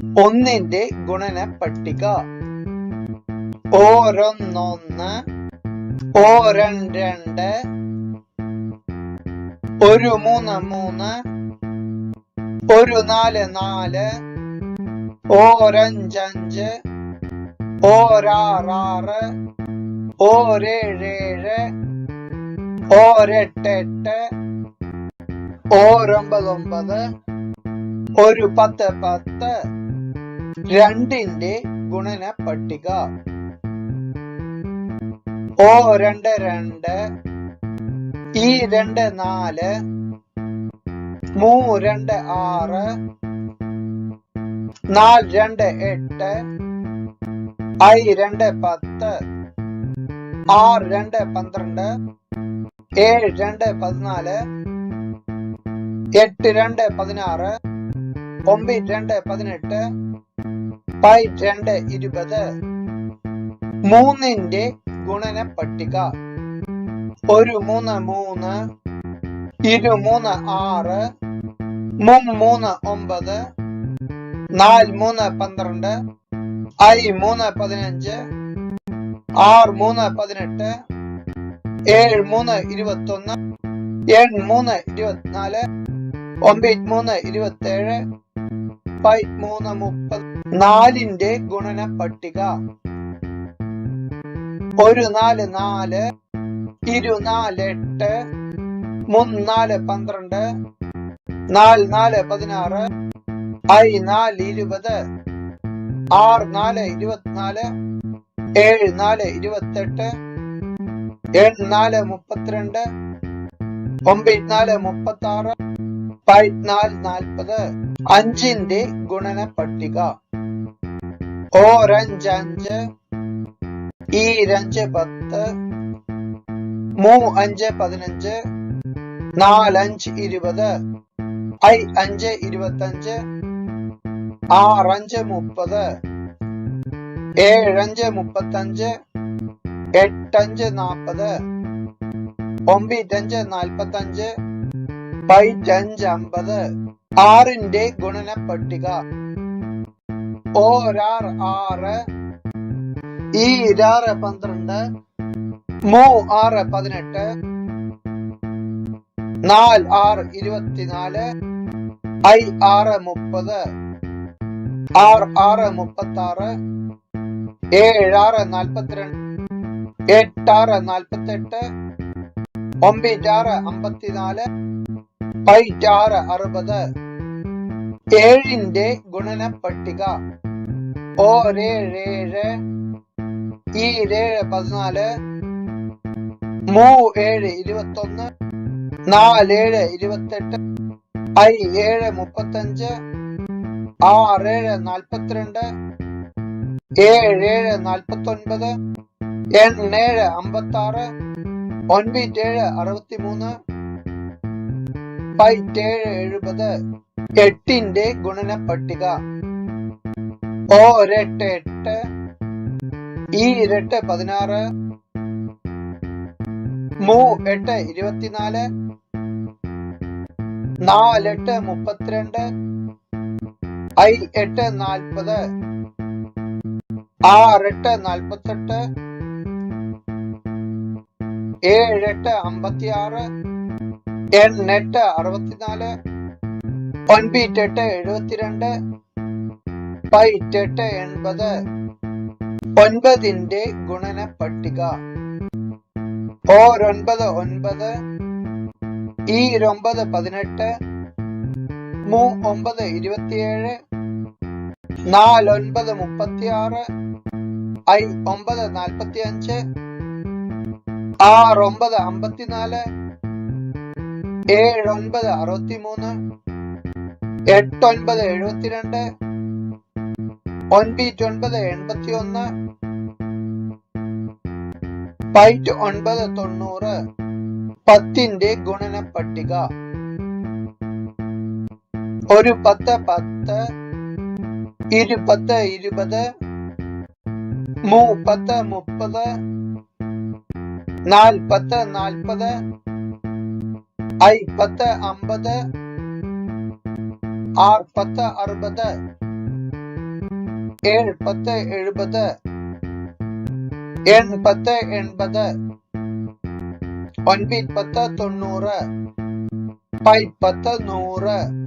ഒന്നിന്റെ ഗുണന പട്ടിക. ഓരൊന്നൊന്ന്, ഓരണ്ട്, ഒരു മൂന്ന് മൂന്ന്, ഒരു നാല് നാല്, ഓരഞ്ചഞ്ച്, ഓരാറ്, ഓരേഴേഴ്, ഓരെട്ടെട്ട്, ഓരൊമ്പതൊമ്പത്, ഒരു പത്ത് പത്ത്. രണ്ടിന്റെ ഗുണന പട്ടിക. ഓരണ്ട് രണ്ട്, ഈ രണ്ട് നാല്, മൂരണ്ട് ആറ്, നാല് രണ്ട് എട്ട്, ഐ രണ്ട് 10, ആറ് രണ്ട് 12, ഏഴ് രണ്ട് 14, എട്ട് രണ്ട് 16, ഒമ്പത് രണ്ട് 18, പൈ രണ്ട് 20. മൂന്നിന്റെ ഗുണന പട്ടിക. ഒരു മൂന്ന് മൂന്ന്, ഇരു മൂന്ന് 6, മൂന്ന് 9, നാല് മൂന്ന് 12, ഐ മൂന്ന് 15, ആറ് മൂന്ന് 18, ഏഴ് മൂന്ന് 21, എട്ട് മൂന്ന് 24, ഒമ്പത് മൂന്ന് 27, പൈ മൂന്ന് 30. നാലിന്റെ ഗുണന പട്ടിക. ഒരു നാല് 4, ഇരു നാല് 8, മൂന്ന് നാല് 12, നാല് നാല് 16, ഐ നാല് 20, ആറ് നാല് 24, ഏഴ് നാല് 28, എട്ട് നാല് 32, ഒമ്പത് നാല് 36, പൈ നാല് 40. അഞ്ചിന്റെ ഗുണന പട്ടിക. ഓരഞ്ച്, ഈരഞ്ച് 10, മൂഅഞ്ച് 15, നാലഞ്ച് 20, ഐ അഞ്ച് 25, ആറഞ്ച് 30, ഏഴഞ്ച് 35, എട്ടഞ്ച് 40, ഒമ്പതഞ്ച് 45, പൈറ്റഞ്ച് 50. ആറിന്റെ ഗുണന പട്ടിക. ഓരാറ് 6, ഈരാറ് 12, മൂആറ് 18, നാല് ആറ് 24, ഐ ആറ് 30, ആറ് ആറ് 36, ഏഴാറ് 42, എട്ടാറ് 48, ഒമ്പതാറ് 54, പൈറ്റാറ് 60. ഏഴിന്റെ ഗുണന പട്ടിക. ഓരേഴ്, ഈരേഴ് 14, മൂഏഴ് 21, നാലേഴ് 28, ഐ ഏഴ് 35, ആറേഴ് 42, ഏഴേഴ് 49, എണ്ണേഴ് 56, ഒൻപതേഴ് 63, പൈറ്റേഴ് 70. എട്ടിന്റെ ഗുണന പട്ടിക. ഓരെട്ട് 8, ഈരെട്ട് 16, മൂഎട്ട് 24, നാലെട്ട് 32, ഐ എട്ട് 40, ആറെട്ട് 48, ഏഴെട്ട് 56, എണ്ണെട്ട് 64, ഒൻപതെട്ട് 72, പൈറ്റെട്ട് 80. ഒൻപതിന്റെ ഗുണന പട്ടിക. ഓരൊൻപത് 9, ഈരൊമ്പത് 18, മൂഒമ്പത് 27, നാലൊൻപത് 36, ഐ ഒമ്പത് 45, ആറൊമ്പത് 54, ഏഴൊൻപത് 63, എട്ടൊൻപത് 72, ഒൻപത്തൊൻപത് 81, പൈറ്റ് 9 90. പത്തിന്റെ ഗുണന പട്ടിക. ഒരു 10 10, ഇരു 10 20, മൂപ്പത്ത് 30, നാൽപ്പത്ത് 40, ഐപ്പത്ത് 50, ആർപ്പത്ത് 60. 7 10 70 8 10 80 9 10 90 5 10 100